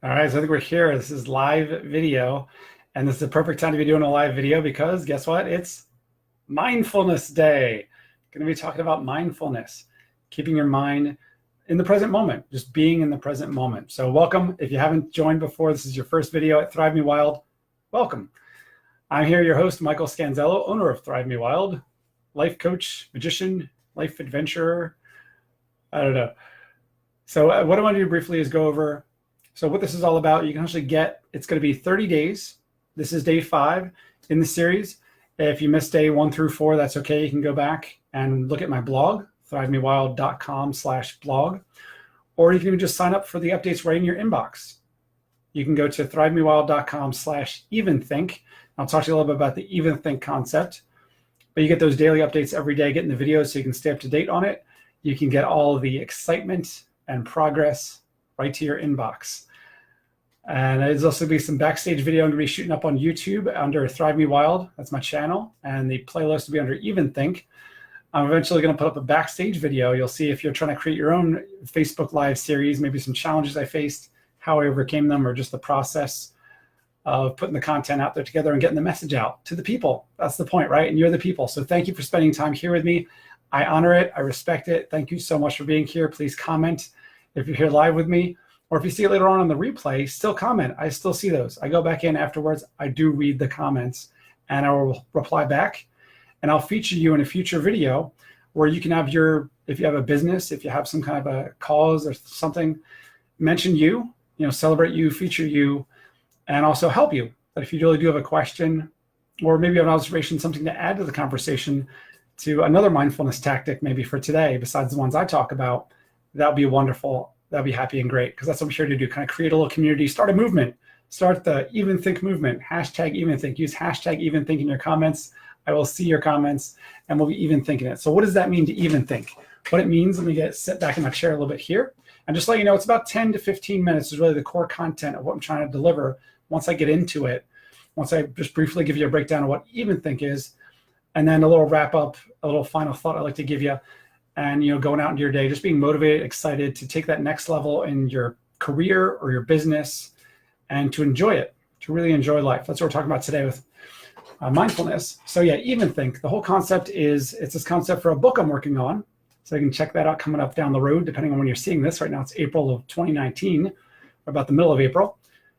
All right, so I think we're here. This is live video, and this is the perfect time to be doing a live video because guess what? It's Mindfulness Day. Going to be talking about mindfulness, keeping your mind in the present moment, just being in the present moment. So welcome. If you haven't joined before, this is your first video at Thrive Me Wild. Welcome. I'm here, your host, Michael Scanzello, owner of Thrive Me Wild, life coach, magician, life adventurer. I don't know. So what I want to do briefly is go over what this is all about. You can actually it's going to be 30 days. This is day 5 in the series. If you missed day 1 through 4, that's okay. You can go back and look at my blog, thrivemewild.com/blog, or you can even just sign up for the updates right in your inbox. You can go to thrivemewild.com/eventhink. I'll talk to you a little bit about the even think concept, but you get those daily updates every day, getting the videos so you can stay up to date on it. You can get all the excitement and progress right to your inbox. And there's also be some backstage video I'm going to be shooting up on YouTube under Thrive Me Wild. That's my channel. And the playlist will be under Even Think. I'm eventually going to put up a backstage video. You'll see if you're trying to create your own Facebook Live series, maybe some challenges I faced, how I overcame them, or just the process of putting the content out there together and getting the message out to the people. That's the point, right? And you're the people. So thank you for spending time here with me. I honor it. I respect it. Thank you so much for being here. Please comment if you're here live with me. Or if you see it later on the replay, still comment. I still see those. I go back in afterwards. I do read the comments and I will reply back. And I'll feature you in a future video where you can have if you have a business, if you have some kind of a cause or something, mention you, celebrate you, feature you, and also help you. But if you really do have a question or maybe an observation, something to add to the conversation to another mindfulness tactic, maybe for today, besides the ones I talk about, that would be wonderful. That'd be happy and great, because that's what I'm here to do, kind of create a little community, start a movement, start the Even Think movement, hashtag Even Think. Use hashtag Even Think in your comments. I will see your comments and we'll be even thinking it. So what does that mean to even think? What it means, let me sit back in my chair a little bit here. And just let you know, it's about 10 to 15 minutes is really the core content of what I'm trying to deliver. Once I get into it, once I just briefly give you a breakdown of what even think is, and then a little wrap up, a little final thought I'd like to give you. And going out into your day, just being motivated, excited to take that next level in your career or your business, and to enjoy it, to really enjoy life. That's what we're talking about today with mindfulness. So yeah, even think. The whole concept it's this concept for a book I'm working on. So you can check that out coming up down the road, depending on when you're seeing this. Right now it's April of 2019, or about the middle of April,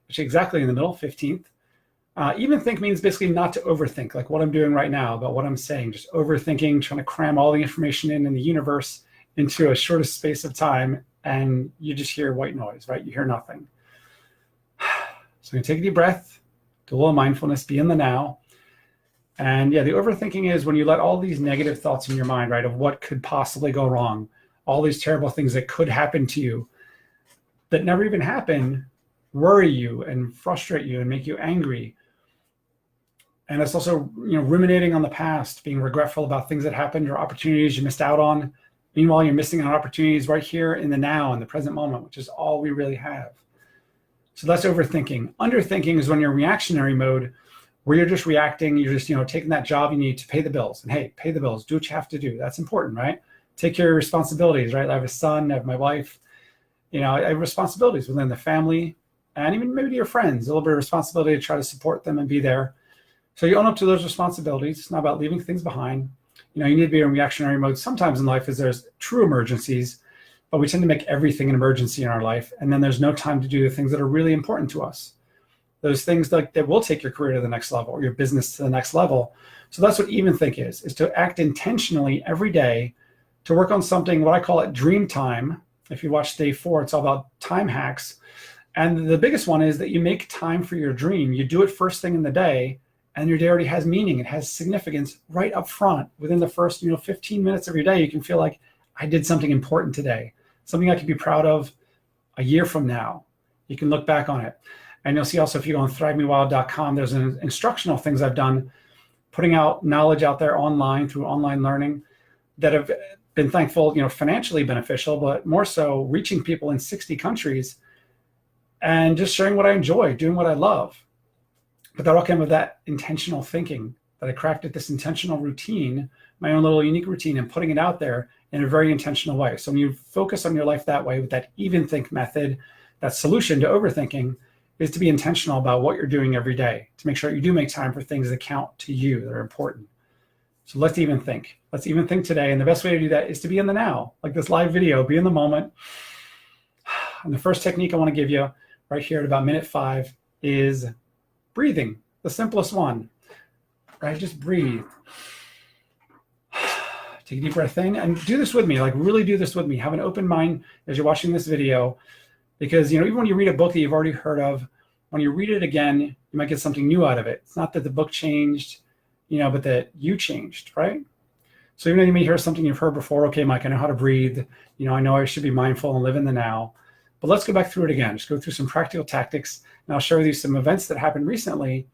actually exactly in the middle, 15th. Even think means basically not to overthink, like what I'm doing right now about what I'm saying, just overthinking, trying to cram all the information in the universe into a shortest space of time, and you just hear white noise, right? You hear nothing. So you take a deep breath, do a little mindfulness, be in the now. And yeah, the overthinking is when you let all these negative thoughts in your mind, right, of what could possibly go wrong, all these terrible things that could happen to you that never even happen, worry you and frustrate you and make you angry. And it's also, ruminating on the past, being regretful about things that happened or opportunities you missed out on. Meanwhile, you're missing on opportunities right here in the now, in the present moment, which is all we really have. So that's overthinking. Underthinking is when you're in reactionary mode, where you're just reacting. You're just, taking that job you need to pay the bills. And hey, pay the bills. Do what you have to do. That's important, right? Take care of your responsibilities, right? I have a son, I have my wife. I have responsibilities within the family and even maybe to your friends. A little bit of responsibility to try to support them and be there. So you own up to those responsibilities. It's not about leaving things behind. You need to be in reactionary mode sometimes in life as there's true emergencies, but we tend to make everything an emergency in our life. And then there's no time to do the things that are really important to us. Those things that will take your career to the next level or your business to the next level. So that's what even think is to act intentionally every day to work on something, what I call it dream time. If you watch day 4, it's all about time hacks. And the biggest one is that you make time for your dream. You do it first thing in the day, and your day already has meaning. It has significance right up front. Within the first 15 minutes of your day, you can feel like I did something important today, something I can be proud of a year from now. You can look back on it. And you'll see also if you go on thrivemewild.com, there's instructional things I've done, putting out knowledge out there online through online learning that have been thankful, financially beneficial, but more so reaching people in 60 countries and just sharing what I enjoy, doing what I love. But that all came with that intentional thinking, that I crafted this intentional routine, my own little unique routine, and putting it out there in a very intentional way. So when you focus on your life that way with that even think method, that solution to overthinking is to be intentional about what you're doing every day, to make sure you do make time for things that count to you, that are important. So let's even think. Let's even think today. And the best way to do that is to be in the now, like this live video, be in the moment. And the first technique I want to give you right here at about minute 5 is breathing, the simplest one, right? Just breathe. Take a deep breath in and do this with me, like really do this with me. Have an open mind as you're watching this video, because even when you read a book that you've already heard of, when you read it again, you might get something new out of it. It's not that the book changed, but that you changed, right? So even though you may hear something you've heard before, okay, Mike, I know how to breathe. I know I should be mindful and live in the now. But let's go back through it again. Just go through some practical tactics. And I'll share with you some events that happened recently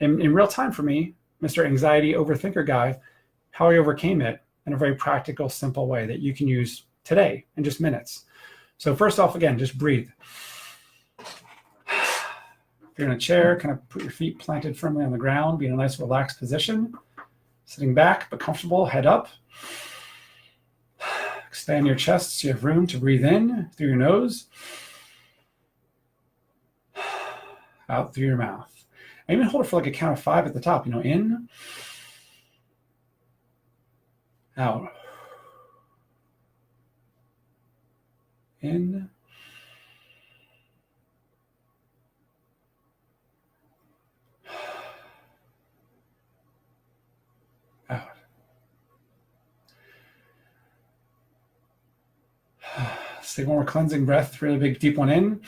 in real time for me, Mr. Anxiety Overthinker guy, how I overcame it in a very practical, simple way that you can use today in just minutes. So first off, again, just breathe. If you're in a chair, kind of put your feet planted firmly on the ground, be in a nice relaxed position, sitting back but comfortable, head up. Expand your chest so you have room to breathe in through your nose, out through your mouth. And even hold it for like a count of 5 at the top, in, out, in, out. Let's take one more cleansing breath, really big, deep one in.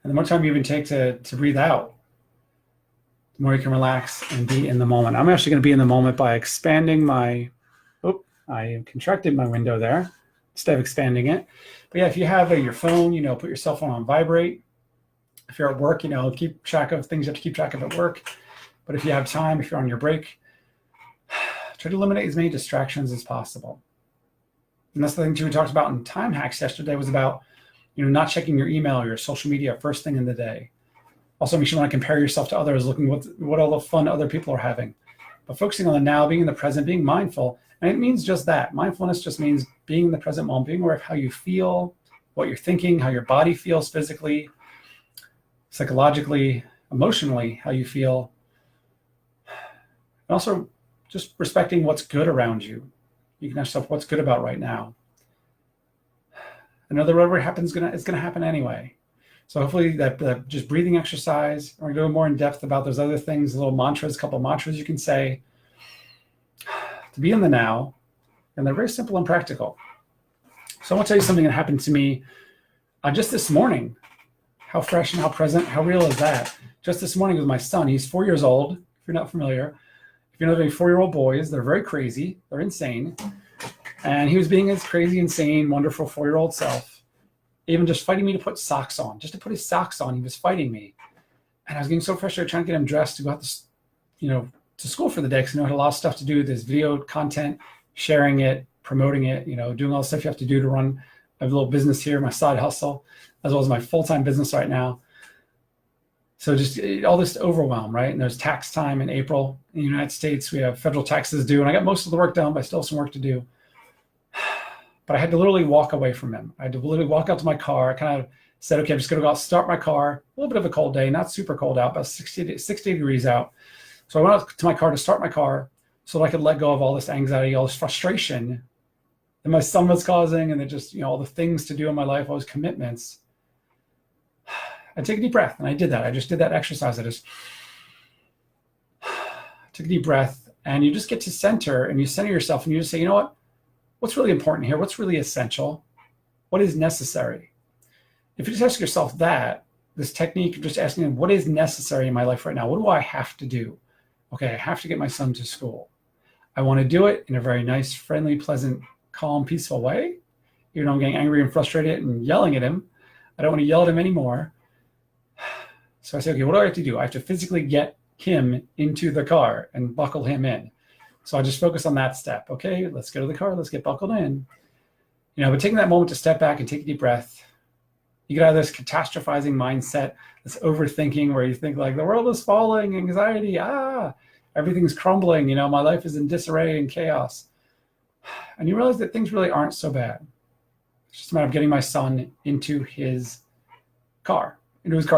And the more time you even take to breathe out, the more you can relax and be in the moment. I'm actually going to be in the moment by expanding I contracted my window there instead of expanding it. But yeah, if you have your phone, put your cell phone on vibrate. If you're at work, keep track of things you have to keep track of at work. But if you have time, if you're on your break, try to eliminate as many distractions as possible. And that's the thing too we talked about in time hacks yesterday, was about not checking your email or your social media first thing in the day. Also, make sure you want to compare yourself to others, looking what all the fun other people are having. But focusing on the now, being in the present, being mindful, and it means just that. Mindfulness just means being in the present moment, being aware of how you feel, what you're thinking, how your body feels physically, psychologically, emotionally, how you feel. And also just respecting what's good around you. You can ask yourself, what's good about right now? I know that whatever happens, it's going to happen anyway. So hopefully that just breathing exercise, we're going to go more in depth about those other things, little mantras, a couple of mantras you can say to be in the now. And they're very simple and practical. So I want to tell you something that happened to me just this morning. How fresh and how present, how real is that? Just this morning with my son. He's 4 years old, if you're not familiar. If you know any 4-year-old boys, they're very crazy. They're insane. And he was being his crazy, insane, wonderful 4-year-old self, even just fighting me to put socks on. Just to put his socks on, he was fighting me. And I was getting so frustrated trying to get him dressed to go out to school for the day, because I had a lot of stuff to do with this video content, sharing it, promoting it, doing all the stuff you have to do to run a little business here, my side hustle, as well as my full-time business right now. So just all this overwhelm, right? And there's tax time in April in the United States. We have federal taxes due, and I got most of the work done, but I still have some work to do. But I had to literally walk away from him. I had to literally walk out to my car. I kind of said, okay, I'm just going to go out, start my car. A little bit of a cold day, not super cold out, about 60 degrees out. So I went out to my car to start my car so that I could let go of all this anxiety, all this frustration that my son was causing, and then just, all the things to do in my life, all those commitments. I take a deep breath, and I did that. I just did that exercise. I just took a deep breath, and you just get to center, and you center yourself, and you just say, what's really important here? What's really essential? What is necessary? If you just ask yourself this technique of just asking them, what is necessary in my life right now? What do I have to do? Okay, I have to get my son to school. I want to do it in a very nice, friendly, pleasant, calm, peaceful way. Even though I'm getting angry and frustrated and yelling at him, I don't want to yell at him anymore. So I say, okay, what do I have to do? I have to physically get him into the car and buckle him in. So I just focus on that step. Okay, let's go to the car. Let's get buckled in. But taking that moment to step back and take a deep breath, You get out of this catastrophizing mindset, this overthinking where you think like the world is falling, anxiety, everything's crumbling, my life is in disarray and chaos. And you realize that things really aren't so bad. It's just a matter of getting my son into his car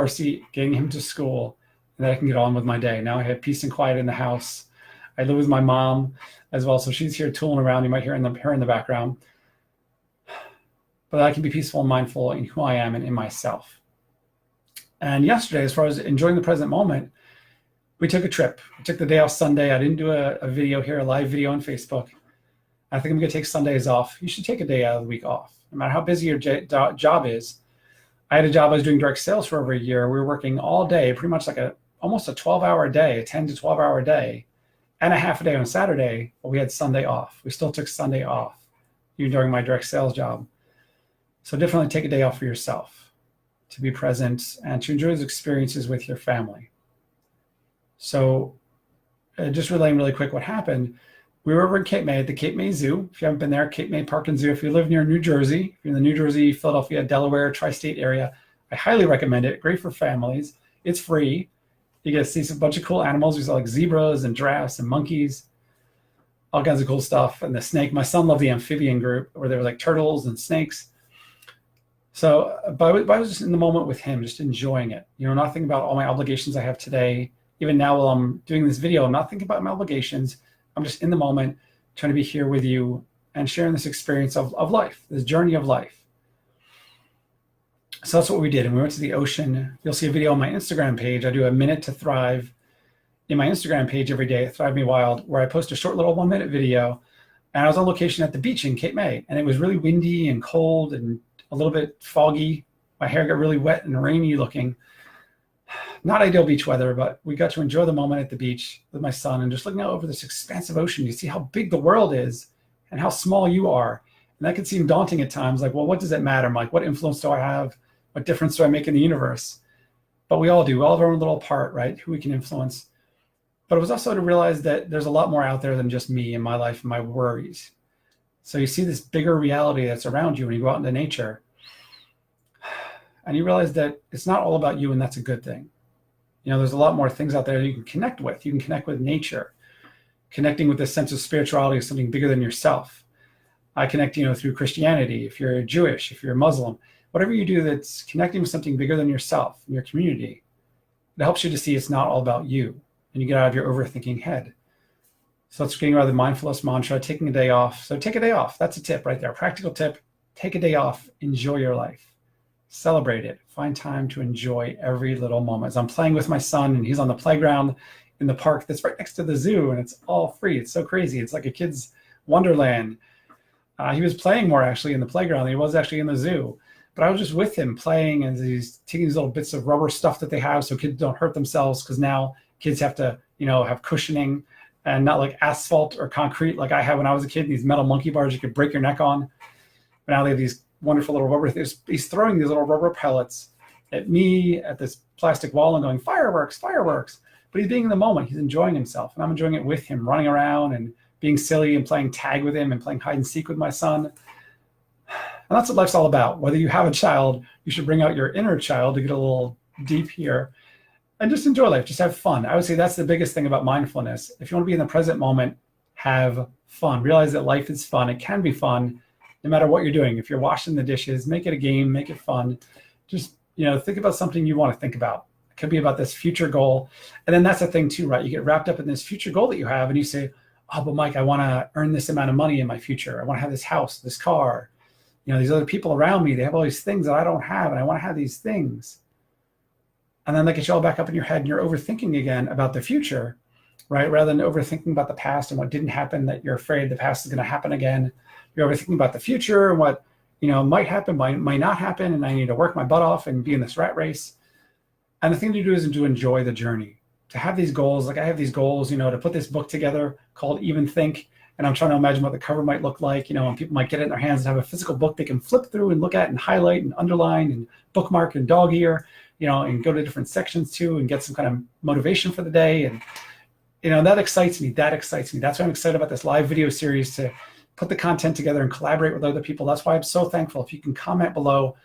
seat, getting him to school, and then I can get on with my day. Now I have peace and quiet in the house. I live with my mom as well, so she's here tooling around. You might hear her in the background. But I can be peaceful and mindful in who I am and in myself. And yesterday, as far as enjoying the present moment, we took a trip. We took the day off Sunday. I didn't do a video here, a live video on Facebook. I think I'm going to take Sundays off. You should take a day out of the week off, no matter how busy your job is. I had a job, I was doing direct sales for over a year. We were working all day, pretty much like almost a 12-hour day, a 10 to 12-hour day, and a half a day on Saturday, but we had Sunday off. We still took Sunday off, even during my direct sales job. So definitely take a day off for yourself, to be present and to enjoy those experiences with your family. So just relaying really quick what happened. We were over in Cape May at the Cape May Zoo. If you haven't been there, Cape May Park and Zoo. If you live near New Jersey, if you're in the New Jersey, Philadelphia, Delaware, tri-state area, I highly recommend it. Great for families. It's free. You get to see a bunch of cool animals. We saw like zebras and giraffes and monkeys, all kinds of cool stuff. And the snake, my son loved the amphibian group where there were like turtles and snakes. So but I was just in the moment with him, just enjoying it. Not thinking about all my obligations I have today. Even now while I'm doing this video, I'm not thinking about my obligations. I'm just in the moment, trying to be here with you and sharing this experience of life, this journey of life. So that's what we did. And we went to the ocean. You'll see a video on my Instagram page. I do a Minute to Thrive in my Instagram page every day, Thrive Me Wild, where I post a short little 1-minute video. And I was on location at the beach in Cape May. And it was really windy and cold and a little bit foggy. My hair got really wet and rainy looking. Not ideal beach weather, but we got to enjoy the moment at the beach with my son and just looking out over this expansive ocean. You see how big the world is and how small you are. And that can seem daunting at times. Like, well, what does it matter? I'm like, what influence do I have? What difference do I make in the universe? But we all do. We all have our own little part, right? Who we can influence. But it was also to realize that there's a lot more out there than just me and my life and my worries. So you see this bigger reality that's around you when you go out into nature. And you realize that it's not all about you, and that's a good thing. There's a lot more things out there that you can connect with. You can connect with nature, connecting with this sense of spirituality of something bigger than yourself. I connect, through Christianity, if you're Jewish, if you're Muslim, whatever you do that's connecting with something bigger than yourself and your community, it helps you to see it's not all about you, and you get out of your overthinking head. So that's getting out of the mindfulness mantra, taking a day off. So take a day off. That's a tip right there. Practical tip. Take a day off. Enjoy your life. Celebrate it. Find time to enjoy every little moment. As I'm playing with my son and he's on the playground in the park that's right next to the zoo, and it's all free. It's so crazy. It's like a kid's wonderland. He was playing more actually in the playground than he was actually in the zoo. But I was just with him playing, and he's taking these little bits of rubber stuff that they have so kids don't hurt themselves, because now kids have to, have cushioning and not like asphalt or concrete like I had when I was a kid, these metal monkey bars you could break your neck on. But now they have these wonderful little rubber things. He's throwing these little rubber pellets at me, at this plastic wall, and going, fireworks, fireworks. But he's being in the moment. He's enjoying himself. And I'm enjoying it with him, running around and being silly and playing tag with him and playing hide and seek with my son. And that's what life's all about. Whether you have a child, you should bring out your inner child, to get a little deep here, and just enjoy life. Just have fun. I would say that's the biggest thing about mindfulness. If you want to be in the present moment, have fun. Realize that life is fun. It can be fun no matter what you're doing. If you're washing the dishes, make it a game, make it fun. Just, think about something you want to think about. It could be about this future goal. And then that's the thing too, right? You get wrapped up in this future goal that you have, and you say, oh, but Mike, I want to earn this amount of money in my future. I want to have this house, this car. These other people around me, they have all these things that I don't have, and I want to have these things. And then that gets you all back up in your head, and you're overthinking again about the future, right? Rather than overthinking about the past and what didn't happen, that you're afraid the past is going to happen again. You're overthinking about the future and what, might happen, might not happen, and I need to work my butt off and be in this rat race. And the thing to do is to enjoy the journey, to have these goals. Like I have these goals, to put this book together called Even Think. And I'm trying to imagine what the cover might look like, and people might get it in their hands and have a physical book they can flip through and look at and highlight and underline and bookmark and dog ear, and go to different sections too and get some kind of motivation for the day. And, that excites me. That's why I'm excited about this live video series, to put the content together and collaborate with other people. That's why I'm so thankful if you can comment below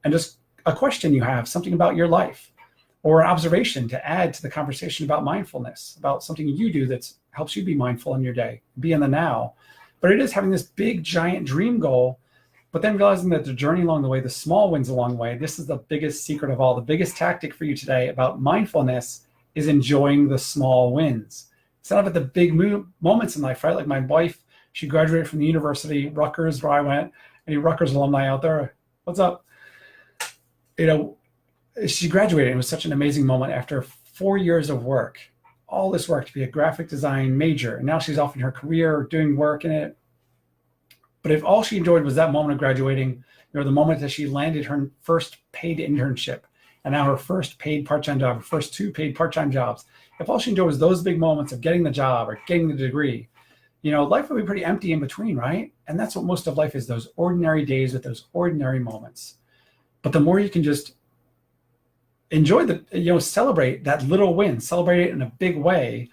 and just a question you have, something about your life, or an observation to add to the conversation about mindfulness, about something you do that helps you be mindful in your day, be in the now. But it is having this big, giant dream goal, but then realizing that the journey along the way, the small wins along the way, this is the biggest secret of all. The biggest tactic for you today about mindfulness is enjoying the small wins. It's not about the big moments in life, right? Like my wife, she graduated from the university, Rutgers, where I went. Any Rutgers alumni out there? What's up? She graduated. It was such an amazing moment after 4 years of work, all this work to be a graphic design major. And now she's off in her career doing work in it. But if all she enjoyed was that moment of graduating, the moment that she landed her first paid internship and now her first paid part-time job, her first 2 paid part-time jobs, if all she enjoyed was those big moments of getting the job or getting the degree, life would be pretty empty in between, right? And that's what most of life is, those ordinary days with those ordinary moments. But the more you can just enjoy celebrate that little win, celebrate it in a big way,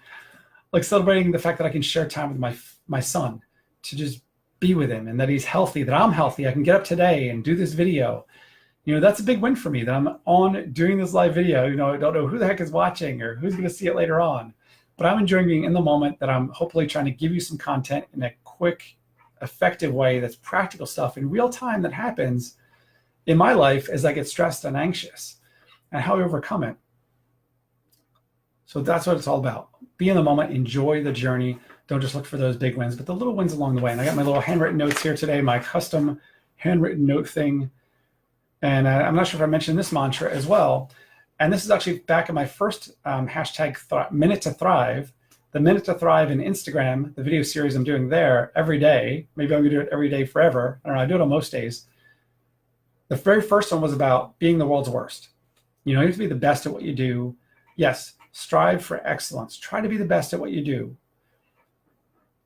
like celebrating the fact that I can share time with my son, to just be with him and that he's healthy, that I'm healthy, I can get up today and do this video. That's a big win for me, that I'm on doing this live video. I don't know who the heck is watching or who's going to see it later on, but I'm enjoying being in the moment, that I'm hopefully trying to give you some content in a quick, effective way that's practical stuff in real time that happens in my life as I get stressed and anxious, and how I overcome it. So that's what it's all about. Be in the moment, enjoy the journey. Don't just look for those big wins, but the little wins along the way. And I got my little handwritten notes here today, my custom handwritten note thing. And I'm not sure if I mentioned this mantra as well. And this is actually back in my first hashtag Minute to Thrive. The Minute to Thrive in Instagram, the video series I'm doing there every day. Maybe I'm gonna do it every day forever. I don't know, I do it on most days. The very first one was about being the world's worst. You have to be the best at what you do. Yes, strive for excellence. Try to be the best at what you do.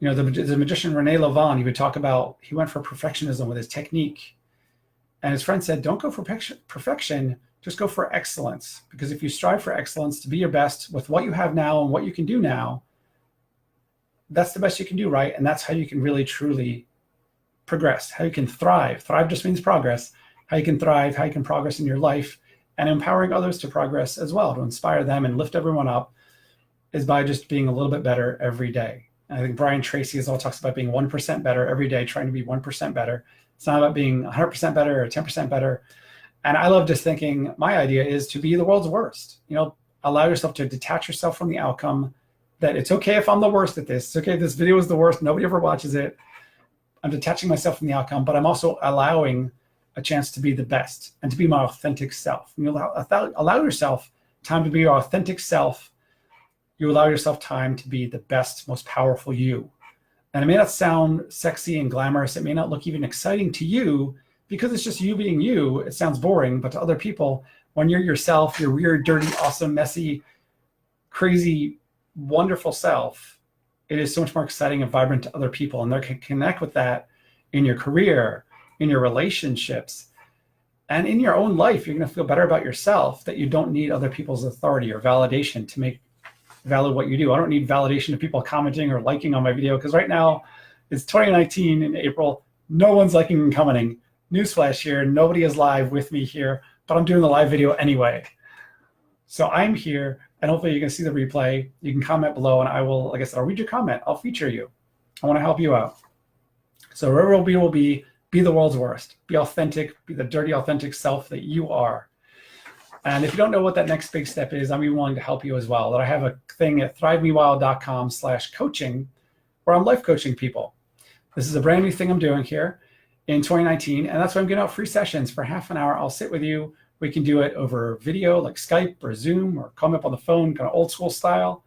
The magician Rene Levin, he would talk about, he went for perfectionism with his technique. And his friend said, don't go for perfection, just go for excellence. Because if you strive for excellence, to be your best with what you have now and what you can do now, that's the best you can do, right? And that's how you can really, truly progress, how you can thrive. Thrive just means progress. How you can thrive, how you can progress in your life, and empowering others to progress as well, to inspire them and lift everyone up, is by just being a little bit better every day. And I think Brian Tracy all talks about being 1% better every day, trying to be 1% better. It's not about being 100% better or 10% better. And I love just thinking, my idea is to be the world's worst. Allow yourself to detach yourself from the outcome, that it's okay if I'm the worst at this. It's okay if this video is the worst, nobody ever watches it. I'm detaching myself from the outcome, but I'm also allowing a chance to be the best and to be my authentic self. You allow yourself time to be your authentic self. You allow yourself time to be the best, most powerful you. And it may not sound sexy and glamorous. It may not look even exciting to you because it's just you being you. It sounds boring, but to other people, when you're yourself, your weird, dirty, awesome, messy, crazy, wonderful self, it is so much more exciting and vibrant to other people. And they can connect with that in your career, in your relationships, and in your own life. You're going to feel better about yourself, that you don't need other people's authority or validation to make valid what you do. I don't need validation of people commenting or liking on my video, because right now it's 2019 in April. No one's liking and commenting. Newsflash here, nobody is live with me here, but I'm doing the live video anyway. So I'm here, and hopefully you can see the replay. You can comment below, and I will, like I said, I'll read your comment. I'll feature you. I want to help you out. So wherever will be the world's worst. Be authentic, be the dirty, authentic self that you are. And if you don't know what that next big step is, I'm even willing to help you as well. That I have a thing at thrivemewild.com/coaching where I'm life coaching people. This is a brand new thing I'm doing here in 2019. And that's why I'm giving out free sessions for half an hour. I'll sit with you. We can do it over video like Skype or Zoom, or call me up on the phone, kind of old school style.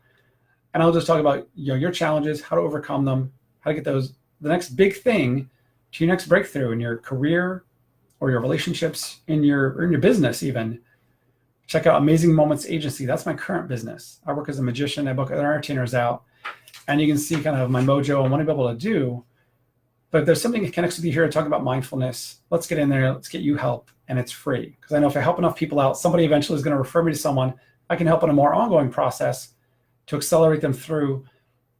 And I'll just talk about your challenges, how to overcome them, how to get the next big thing to your next breakthrough in your career or your relationships, in your business even. Check out Amazing Moments Agency. That's my current business. I work as a magician. I book other entertainers out. And you can see kind of my mojo and what I'm able to do. But if there's something that connects with you here to talk about mindfulness, let's get in there. Let's get you help. And it's free. Because I know if I help enough people out, somebody eventually is going to refer me to someone I can help in a more ongoing process to accelerate them through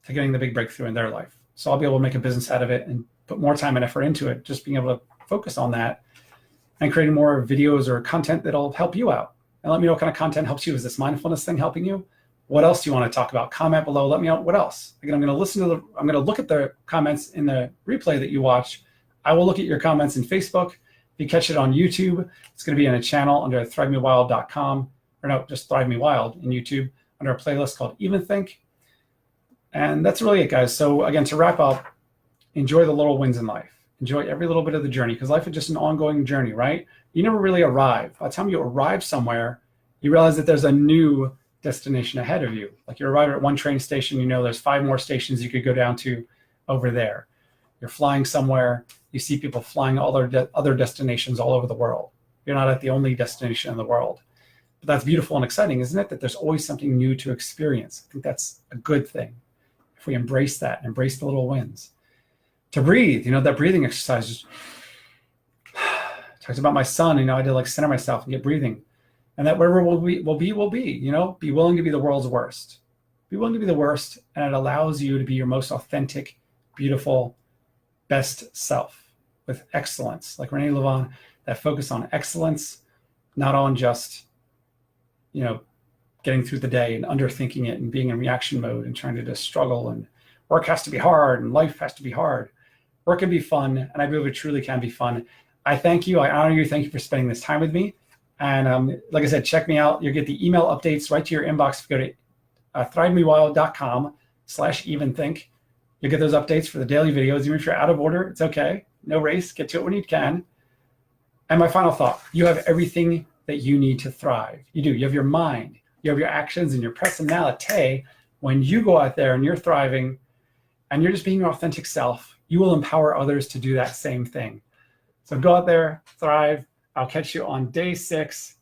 to getting the big breakthrough in their life. So I'll be able to make a business out of it and put more time and effort into it, just being able to focus on that. and creating more videos or content that'll help you out. And let me know what kind of content helps you. Is this mindfulness thing helping you? What else do you want to talk about? Comment below. Let me know what else. Again, I'm going to look at the comments in the replay that you watch. I will look at your comments in Facebook. If you catch it on YouTube, it's going to be in a channel under thrivemewild.com, or no, just Thrive Me Wild in YouTube under a playlist called Even Think. And that's really it, guys. So again, to wrap up, enjoy the little wins in life. Enjoy every little bit of the journey, because life is just an ongoing journey, right? You never really arrive. By the time you arrive somewhere, you realize that there's a new destination ahead of you. Like you arrive at one train station, you know there's 5 more stations you could go down to over there. You're flying somewhere, you see people flying all their other destinations all over the world. You're not at the only destination in the world. But that's beautiful and exciting, isn't it? That there's always something new to experience. I think that's a good thing. If we embrace that, embrace the little wins. To breathe, that breathing exercise. Talked about my son, I had to like center myself and get breathing. And that whatever will be, be willing to be the world's worst. Be willing to be the worst, and it allows you to be your most authentic, beautiful, best self with excellence. Like Renee Levon, that focus on excellence, not on just, getting through the day and underthinking it and being in reaction mode and trying to just struggle, and work has to be hard and life has to be hard. Work can be fun, and I believe it truly can be fun. I thank you. I honor you. Thank you for spending this time with me. And like I said, check me out. You'll get the email updates right to your inbox if you go to thrivemewild.com/eventhink. You'll get those updates for the daily videos. Even if you're out of order, it's okay. No race. Get to it when you can. And my final thought, you have everything that you need to thrive. You do. You have your mind. You have your actions and your personality. When you go out there and you're thriving and you're just being your authentic self, you will empower others to do that same thing. So go out there, thrive. I'll catch you on day 6